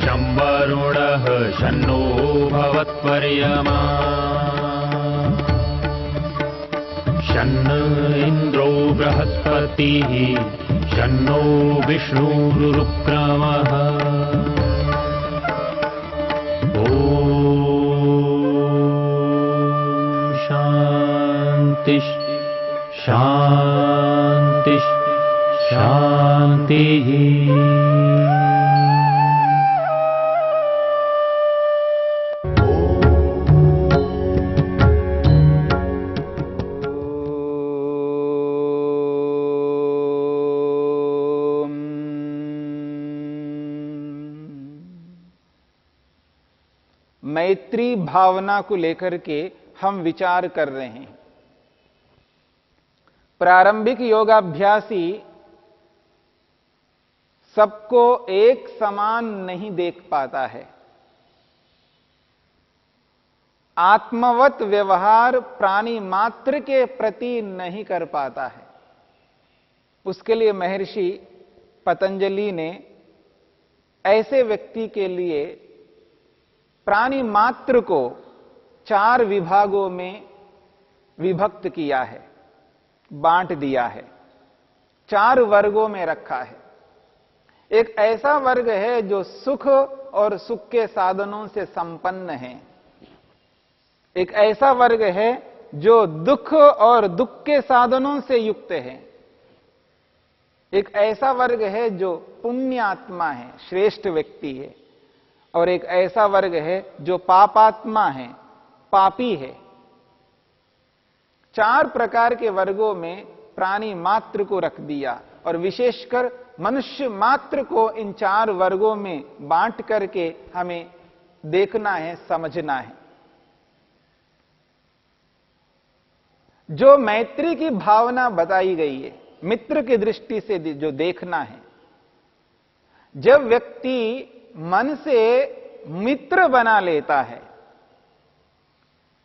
शं वरुणः शन्नो भवत्पर्यमा शन्न इन्द्रो बृहस्पतिः शन्नो विष्णुरुक्रमः ॐ शान्ति शान्ति शान्तिः। मैत्री भावना को लेकर के हम विचार कर रहे हैं। प्रारंभिक योगाभ्यासी सबको एक समान नहीं देख पाता है। आत्मवत व्यवहार प्राणी मात्र के प्रति नहीं कर पाता है। उसके लिए महर्षि पतंजलि ने ऐसे व्यक्ति के लिए प्राणी मात्र को 4 विभागों में विभक्त किया है, बांट दिया है, 4 वर्गों में रखा है। एक ऐसा वर्ग है जो सुख और सुख के साधनों से संपन्न है। एक ऐसा वर्ग है जो दुख और दुख के साधनों से युक्त है। एक ऐसा वर्ग है जो पुण्यात्मा है, श्रेष्ठ व्यक्ति है। और एक ऐसा वर्ग है जो पापात्मा है, पापी है। 4 प्रकार के वर्गों में प्राणी मात्र को रख दिया और विशेषकर मनुष्य मात्र को इन 4 वर्गों में बांट करके हमें देखना है, समझना है। जो मैत्री की भावना बताई गई है, मित्र की दृष्टि से जो देखना है, जब व्यक्ति मन से मित्र बना लेता है,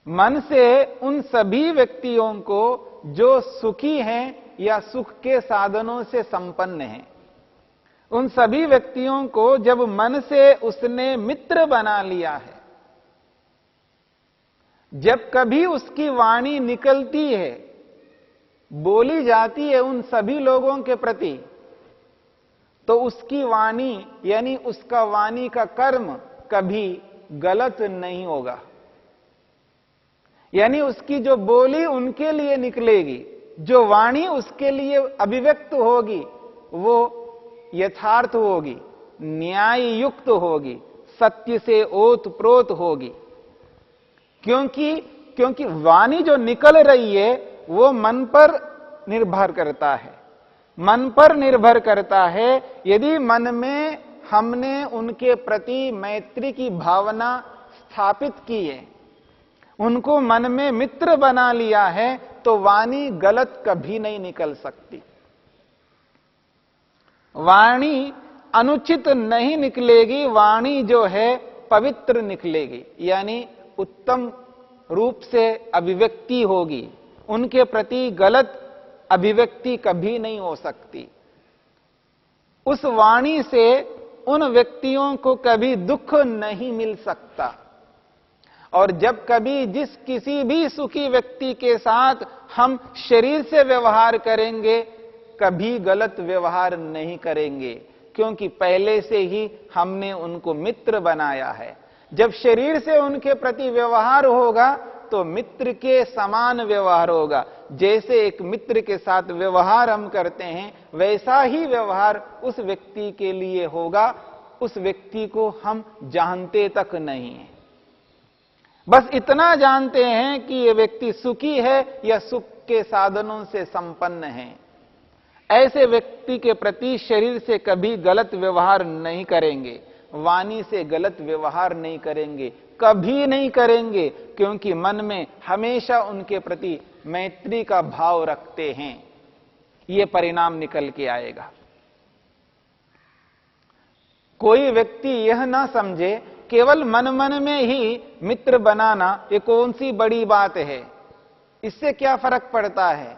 मन से उन सभी व्यक्तियों को जो सुखी हैं या सुख के साधनों से संपन्न हैं, उन सभी व्यक्तियों को जब मन से उसने मित्र बना लिया है, जब कभी उसकी वाणी निकलती है, बोली जाती है उन सभी लोगों के प्रति, तो उसकी वाणी यानी उसका वाणी का कर्म कभी गलत नहीं होगा। यानी उसकी जो बोली उनके लिए निकलेगी, जो वाणी उसके लिए अभिव्यक्त होगी, वो यथार्थ होगी, न्याय युक्त होगी, सत्य से ओतप्रोत होगी। क्योंकि वाणी जो निकल रही है वो मन पर निर्भर करता है। मन पर निर्भर करता है। यदि मन में हमने उनके प्रति मैत्री की भावना स्थापित की है, उनको मन में मित्र बना लिया है, तो वाणी गलत कभी नहीं निकल सकती। वाणी अनुचित नहीं निकलेगी, वाणी जो है पवित्र निकलेगी, यानी उत्तम रूप से अभिव्यक्ति होगी। उनके प्रति गलत अभिव्यक्ति कभी नहीं हो सकती। उस वाणी से उन व्यक्तियों को कभी दुख नहीं मिल सकता। और जब कभी जिस किसी भी सुखी व्यक्ति के साथ हम शरीर से व्यवहार करेंगे, कभी गलत व्यवहार नहीं करेंगे, क्योंकि पहले से ही हमने उनको मित्र बनाया है। जब शरीर से उनके प्रति व्यवहार होगा तो मित्र के समान व्यवहार होगा। जैसे एक मित्र के साथ व्यवहार हम करते हैं, वैसा ही व्यवहार उस व्यक्ति के लिए होगा। उस व्यक्ति को हम जानते तक नहीं हैं, बस इतना जानते हैं कि यह व्यक्ति सुखी है या सुख के साधनों से संपन्न है। ऐसे व्यक्ति के प्रति शरीर से कभी गलत व्यवहार नहीं करेंगे, वाणी से गलत व्यवहार नहीं करेंगे, कभी नहीं करेंगे, क्योंकि मन में हमेशा उनके प्रति मैत्री का भाव रखते हैं। यह परिणाम निकल के आएगा। कोई व्यक्ति यह ना समझे केवल मन मन में ही मित्र बनाना ये कौन सी बड़ी बात है, इससे क्या फर्क पड़ता है,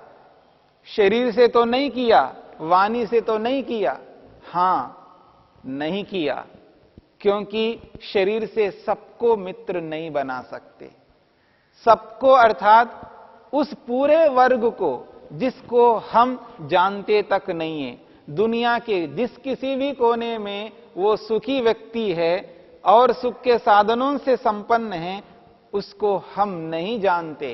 शरीर से तो नहीं किया, वाणी से तो नहीं किया। हां, नहीं किया, क्योंकि शरीर से सबको मित्र नहीं बना सकते। सबको अर्थात उस पूरे वर्ग को जिसको हम जानते तक नहीं है, दुनिया के जिस किसी भी कोने में वो सुखी व्यक्ति है और सुख के साधनों से संपन्न है, उसको हम नहीं जानते,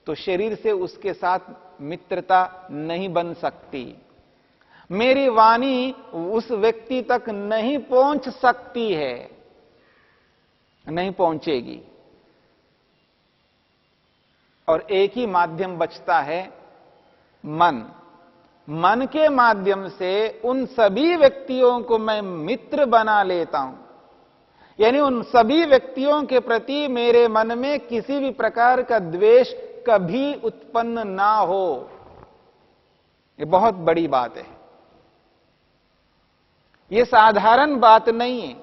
तो शरीर से उसके साथ मित्रता नहीं बन सकती। मेरी वाणी उस व्यक्ति तक नहीं पहुंच सकती है, नहीं पहुंचेगी। और एक ही माध्यम बचता है, मन। मन के माध्यम से उन सभी व्यक्तियों को मैं मित्र बना लेता हूं, यानी उन सभी व्यक्तियों के प्रति मेरे मन में किसी भी प्रकार का द्वेष कभी उत्पन्न ना हो। यह बहुत बड़ी बात है। यह साधारण बात नहीं है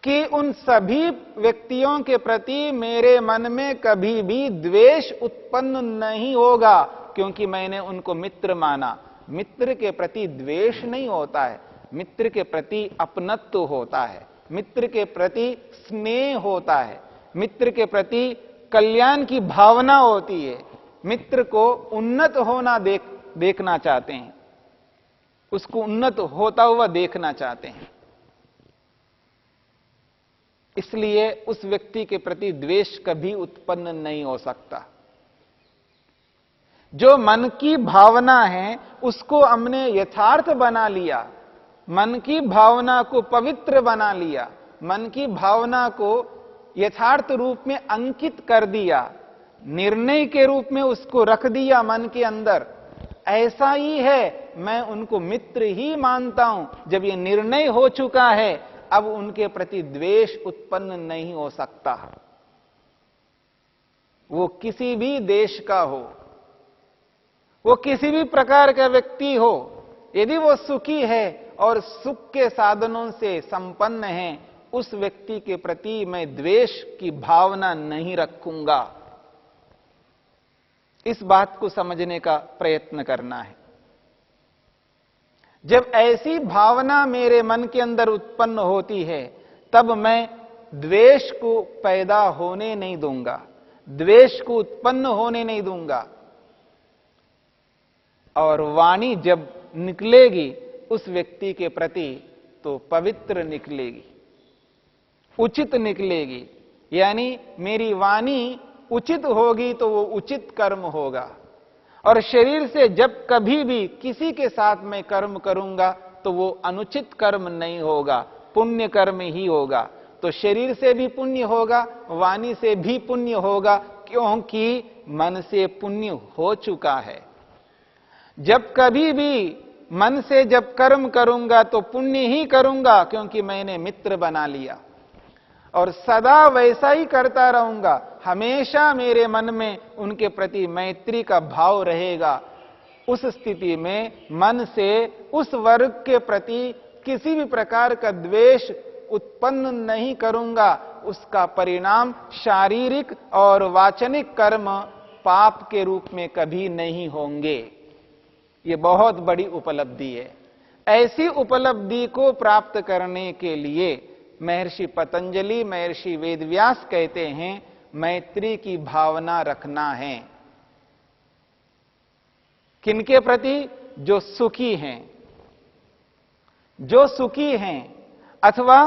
कि उन सभी व्यक्तियों के प्रति मेरे मन में कभी भी द्वेष उत्पन्न नहीं होगा, क्योंकि मैंने उनको मित्र माना। मित्र के प्रति द्वेष नहीं होता है, मित्र के प्रति अपनत्व होता है, मित्र के प्रति स्नेह होता है, मित्र के प्रति कल्याण की भावना होती है। मित्र को उन्नत होना देखना चाहते हैं, उसको उन्नत होता हुआ देखना चाहते हैं। इसलिए उस व्यक्ति के प्रति द्वेष कभी उत्पन्न नहीं हो सकता। जो मन की भावना है उसको हमने यथार्थ बना लिया, मन की भावना को पवित्र बना लिया, मन की भावना को यथार्थ रूप में अंकित कर दिया, निर्णय के रूप में उसको रख दिया मन के अंदर। ऐसा ही है, मैं उनको मित्र ही मानता हूं। जब ये निर्णय हो चुका है, अब उनके प्रति द्वेष उत्पन्न नहीं हो सकता। वो किसी भी देश का हो, वो किसी भी प्रकार का व्यक्ति हो, यदि वो सुखी है और सुख के साधनों से संपन्न है, उस व्यक्ति के प्रति मैं द्वेष की भावना नहीं रखूंगा। इस बात को समझने का प्रयत्न करना है। जब ऐसी भावना मेरे मन के अंदर उत्पन्न होती है, तब मैं द्वेष को पैदा होने नहीं दूंगा, द्वेष को उत्पन्न होने नहीं दूंगा। और वाणी जब निकलेगी उस व्यक्ति के प्रति, तो पवित्र निकलेगी, उचित निकलेगी। यानी मेरी वाणी उचित होगी तो वो उचित कर्म होगा। और शरीर से जब कभी भी किसी के साथ मैं कर्म करूंगा तो वो अनुचित कर्म नहीं होगा, पुण्य कर्म ही होगा। तो शरीर से भी पुण्य होगा, वाणी से भी पुण्य होगा, क्योंकि मन से पुण्य हो चुका है। जब कभी भी मन से जब कर्म करूंगा तो पुण्य ही करूंगा, क्योंकि मैंने मित्र बना लिया। और सदा वैसा ही करता रहूंगा, हमेशा मेरे मन में उनके प्रति मैत्री का भाव रहेगा। उस स्थिति में मन से उस वर्ग के प्रति किसी भी प्रकार का द्वेष उत्पन्न नहीं करूंगा। उसका परिणाम शारीरिक और वाचनिक कर्म पाप के रूप में कभी नहीं होंगे। ये बहुत बड़ी उपलब्धि है। ऐसी उपलब्धि को प्राप्त करने के लिए महर्षि पतंजलि, महर्षि वेदव्यास कहते हैं, मैत्री की भावना रखना है। किनके प्रति? जो सुखी हैं, जो सुखी हैं, अथवा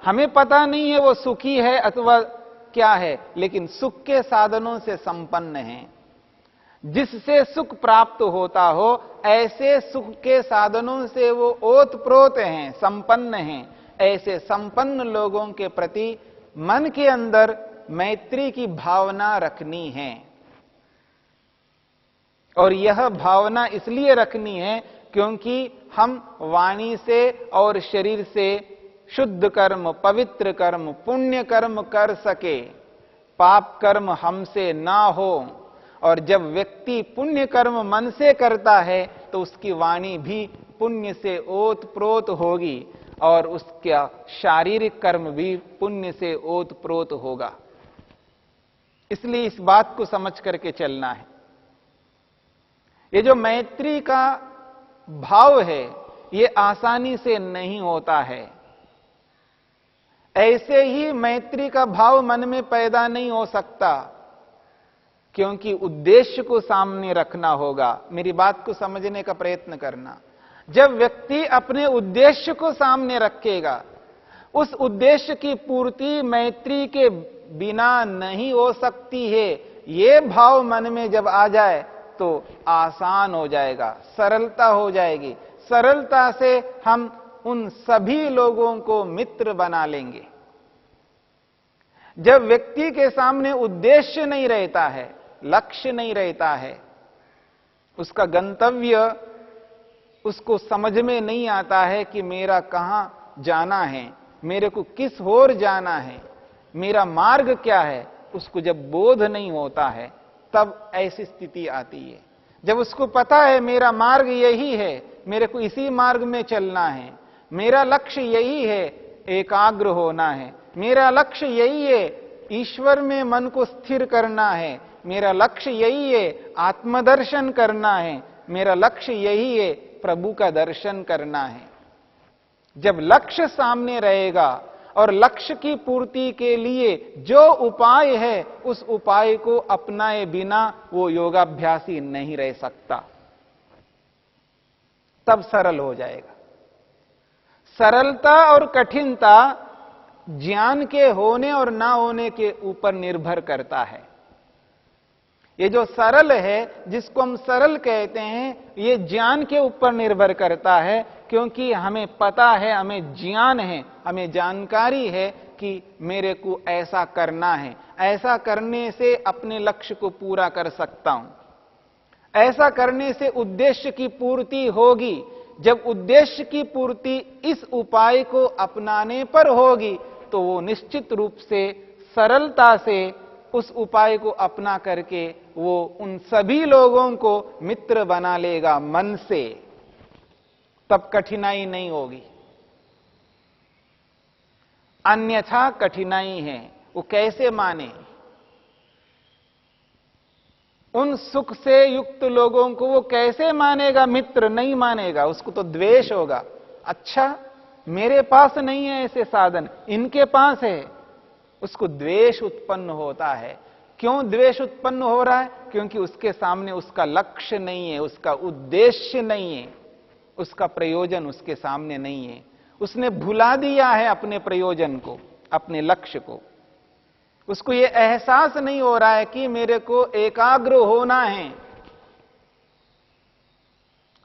हमें पता नहीं है वो सुखी है अथवा क्या है, लेकिन सुख के साधनों से संपन्न है। जिससे सुख प्राप्त होता हो, ऐसे सुख के साधनों से वो ओतप्रोत हैं, संपन्न हैं। ऐसे संपन्न लोगों के प्रति मन के अंदर मैत्री की भावना रखनी है। और यह भावना इसलिए रखनी है क्योंकि हम वाणी से और शरीर से शुद्ध कर्म, पवित्र कर्म, पुण्य कर्म कर सके, पाप कर्म हमसे ना हो। और जब व्यक्ति पुण्य कर्म मन से करता है तो उसकी वाणी भी पुण्य से ओतप्रोत होगी और उसका शारीरिक कर्म भी पुण्य से ओतप्रोत होगा। इसलिए इस बात को समझ करके चलना है। ये जो मैत्री का भाव है, ये आसानी से नहीं होता है। ऐसे ही मैत्री का भाव मन में पैदा नहीं हो सकता, क्योंकि उद्देश्य को सामने रखना होगा। मेरी बात को समझने का प्रयत्न करना। जब व्यक्ति अपने उद्देश्य को सामने रखेगा, उस उद्देश्य की पूर्ति मैत्री के बिना नहीं हो सकती है, ये भाव मन में जब आ जाए तो आसान हो जाएगा, सरलता हो जाएगी। सरलता से हम उन सभी लोगों को मित्र बना लेंगे। जब व्यक्ति के सामने उद्देश्य नहीं रहता है, लक्ष्य नहीं रहता है, उसका गंतव्य उसको समझ में नहीं आता है कि मेरा कहां जाना है, मेरे को किस ओर जाना है, मेरा मार्ग क्या है, उसको जब बोध नहीं होता है तब ऐसी स्थिति आती है। जब उसको पता है मेरा मार्ग यही है, मेरे को इसी मार्ग में चलना है, मेरा लक्ष्य यही है, एकाग्र होना है, मेरा लक्ष्य यही है, ईश्वर में मन को स्थिर करना है, मेरा लक्ष्य यही है, आत्मदर्शन करना है, मेरा लक्ष्य यही है, प्रभु का दर्शन करना है। जब लक्ष्य सामने रहेगा और लक्ष्य की पूर्ति के लिए जो उपाय है, उस उपाय को अपनाए बिना वो योगाभ्यासी नहीं रह सकता। तब सरल हो जाएगा। सरलता और कठिनता ज्ञान के होने और ना होने के ऊपर निर्भर करता है। ये जो सरल है, जिसको हम सरल कहते हैं, ये ज्ञान के ऊपर निर्भर करता है, क्योंकि हमें पता है, हमें ज्ञान है, हमें जानकारी है कि मेरे को ऐसा करना है, ऐसा करने से अपने लक्ष्य को पूरा कर सकता हूं, ऐसा करने से उद्देश्य की पूर्ति होगी। जब उद्देश्य की पूर्ति इस उपाय को अपनाने पर होगी तो वो निश्चित रूप से सरलता से उस उपाय को अपना करके वो उन सभी लोगों को मित्र बना लेगा मन से। तब कठिनाई नहीं होगी, अन्यथा कठिनाई है। वो कैसे माने? उन सुख से युक्त लोगों को वो कैसे मानेगा मित्र? नहीं मानेगा, उसको तो द्वेष होगा। अच्छा, मेरे पास नहीं है ऐसे साधन, इनके पास है, उसको द्वेष उत्पन्न होता है। क्यों द्वेष उत्पन्न हो रहा है? क्योंकि उसके सामने उसका लक्ष्य नहीं है, उसका उद्देश्य नहीं है, उसका प्रयोजन उसके सामने नहीं है। उसने भुला दिया है अपने प्रयोजन को, अपने लक्ष्य को। उसको यह एहसास नहीं हो रहा है कि मेरे को एकाग्र होना है,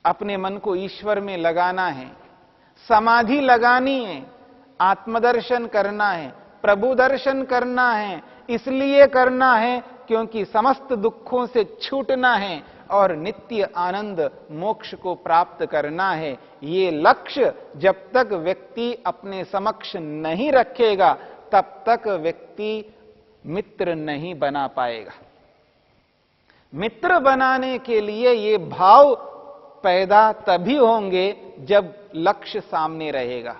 अपने मन को ईश्वर में लगाना है, समाधि लगानी है, आत्मदर्शन करना है, प्रभु दर्शन करना है। इसलिए करना है क्योंकि समस्त दुखों से छूटना है और नित्य आनंद मोक्ष को प्राप्त करना है। ये लक्ष्य जब तक व्यक्ति अपने समक्ष नहीं रखेगा, तब तक व्यक्ति मित्र नहीं बना पाएगा। मित्र बनाने के लिए ये भाव पैदा तभी होंगे जब लक्ष्य सामने रहेगा,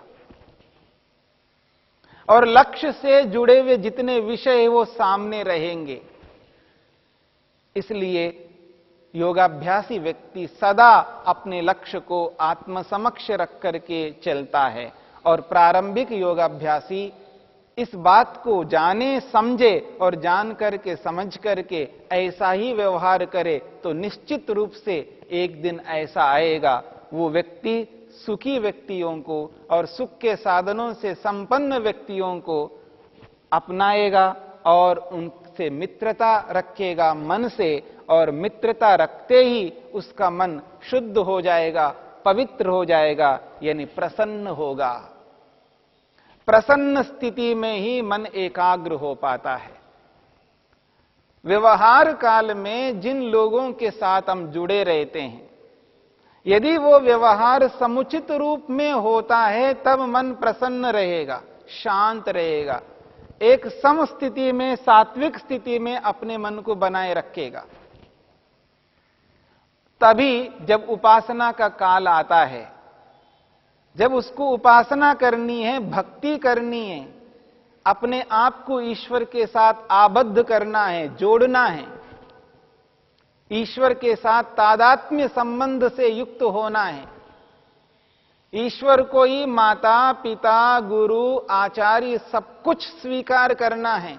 और लक्ष्य से जुड़े हुए जितने विषय वो सामने रहेंगे। इसलिए योगाभ्यासी व्यक्ति सदा अपने लक्ष्य को आत्मसमक्ष रख करके चलता है, और प्रारंभिक योगाभ्यासी इस बात को जाने समझे और जान करके समझ करके ऐसा ही व्यवहार करे तो निश्चित रूप से एक दिन ऐसा आएगा, वो व्यक्ति सुखी व्यक्तियों को और सुख के साधनों से संपन्न व्यक्तियों को अपनाएगा और उनसे मित्रता रखेगा मन से, और मित्रता रखते ही उसका मन शुद्ध हो जाएगा, पवित्र हो जाएगा, यानी प्रसन्न होगा। प्रसन्न स्थिति में ही मन एकाग्र हो पाता है। व्यवहार काल में जिन लोगों के साथ हम जुड़े रहते हैं, यदि वो व्यवहार समुचित रूप में होता है तब मन प्रसन्न रहेगा, शांत रहेगा, एक सम स्थिति में, सात्विक स्थिति में अपने मन को बनाए रखेगा। तभी जब उपासना का काल आता है, जब उसको उपासना करनी है, भक्ति करनी है, अपने आप को ईश्वर के साथ आबद्ध करना है, जोड़ना है, ईश्वर के साथ तादात्म्य संबंध से युक्त होना है, ईश्वर को ही माता पिता गुरु आचार्य सब कुछ स्वीकार करना है।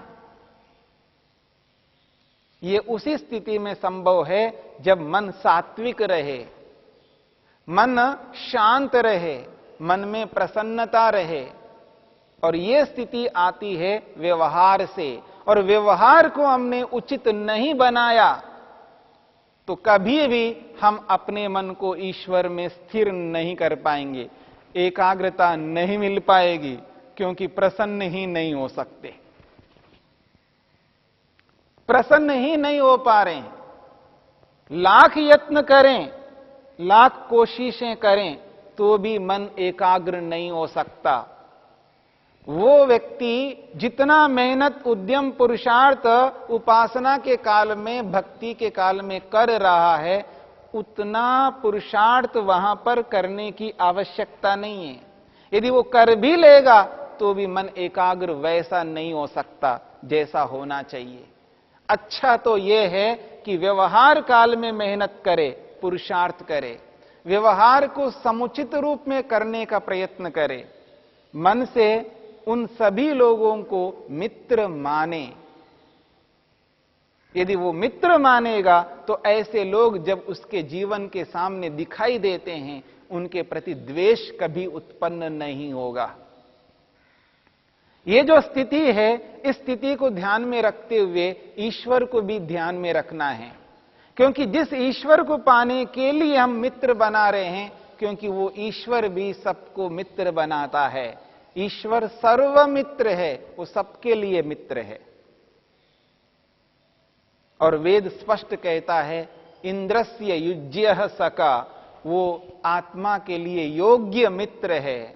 ये उसी स्थिति में संभव है जब मन सात्विक रहे, मन शांत रहे, मन में प्रसन्नता रहे। और यह स्थिति आती है व्यवहार से, और व्यवहार को हमने उचित नहीं बनाया तो कभी भी हम अपने मन को ईश्वर में स्थिर नहीं कर पाएंगे, एकाग्रता नहीं मिल पाएगी, क्योंकि प्रसन्न ही नहीं हो सकते, प्रसन्न ही नहीं हो पा रहे हैं। लाख यत्न करें, लाख कोशिशें करें तो भी मन एकाग्र नहीं हो सकता। वो व्यक्ति जितना मेहनत उद्यम पुरुषार्थ उपासना के काल में भक्ति के काल में कर रहा है, उतना पुरुषार्थ वहां पर करने की आवश्यकता नहीं है। यदि वो कर भी लेगा तो भी मन एकाग्र वैसा नहीं हो सकता जैसा होना चाहिए। अच्छा तो यह है कि व्यवहार काल में मेहनत करे, पुरुषार्थ करे, व्यवहार को समुचित रूप में करने का प्रयत्न करे, मन से उन सभी लोगों को मित्र माने। यदि वो मित्र मानेगा तो ऐसे लोग जब उसके जीवन के सामने दिखाई देते हैं, उनके प्रति द्वेष कभी उत्पन्न नहीं होगा। ये जो स्थिति है, इस स्थिति को ध्यान में रखते हुए ईश्वर को भी ध्यान में रखना है, क्योंकि जिस ईश्वर को पाने के लिए हम मित्र बना रहे हैं, क्योंकि वो ईश्वर भी सबको मित्र बनाता है। ईश्वर सर्वमित्र है, वो सबके लिए मित्र है। और वेद स्पष्ट कहता है, इंद्रस्य युज्यः सखा, वो आत्मा के लिए योग्य मित्र है।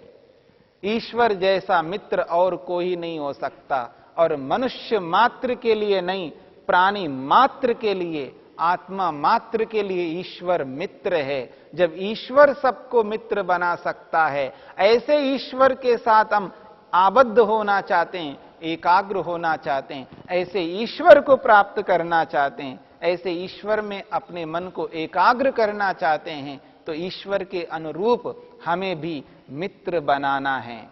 ईश्वर जैसा मित्र और कोई नहीं हो सकता। और मनुष्य मात्र के लिए नहीं, प्राणी मात्र के लिए, आत्मा मात्र के लिए ईश्वर मित्र है। जब ईश्वर सबको मित्र बना सकता है, ऐसे ईश्वर के साथ हम आबद्ध होना चाहते हैं, एकाग्र होना चाहते हैं, ऐसे ईश्वर को प्राप्त करना चाहते हैं, ऐसे ईश्वर में अपने मन को एकाग्र करना चाहते हैं, तो ईश्वर के अनुरूप हमें भी मित्र बनाना है।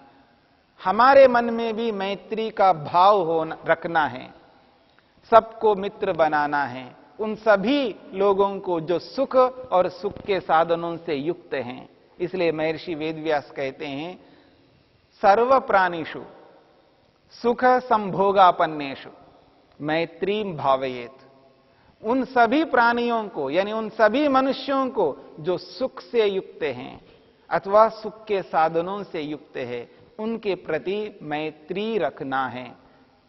हमारे मन में भी मैत्री का भाव रखना है, सबको मित्र बनाना है, उन सभी लोगों को जो सुख और सुख के साधनों से युक्त हैं। इसलिए महर्षि वेदव्यास कहते हैं, सर्व प्राणिषु सुख संभोगापन्नेषु मैत्रीम भावयेत। उन सभी प्राणियों को, यानी उन सभी मनुष्यों को जो सुख से युक्त हैं अथवा सुख के साधनों से युक्त है, उनके प्रति मैत्री रखना है,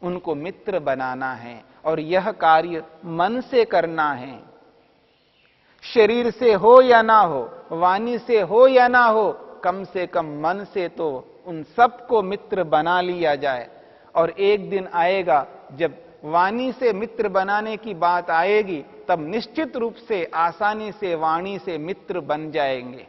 उनको मित्र बनाना है। और यह कार्य मन से करना है। शरीर से हो या ना हो, वाणी से हो या ना हो, कम से कम मन से तो उन सबको मित्र बना लिया जाए। और एक दिन आएगा जब वाणी से मित्र बनाने की बात आएगी, तब निश्चित रूप से आसानी से वाणी से मित्र बन जाएंगे।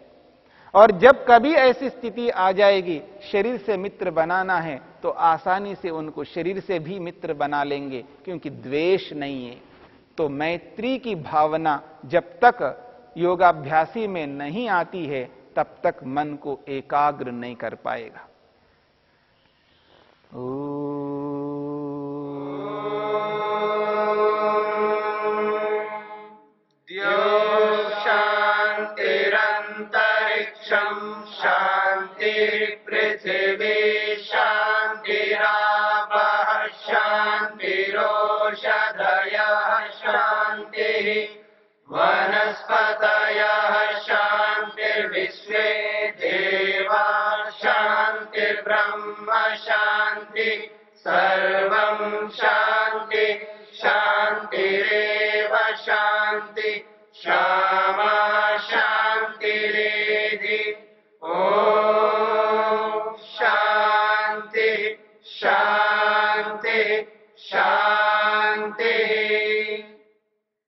और जब कभी ऐसी स्थिति आ जाएगी शरीर से मित्र बनाना है, तो आसानी से उनको शरीर से भी मित्र बना लेंगे, क्योंकि द्वेष नहीं है। तो मैत्री की भावना जब तक योगाभ्यासी में नहीं आती है, तब तक मन को एकाग्र नहीं कर पाएगा। पृथिवी शान्तिरापः शान्तिरोषधयः शान्तिः वनस्पतयः शान्तिर्विश्वे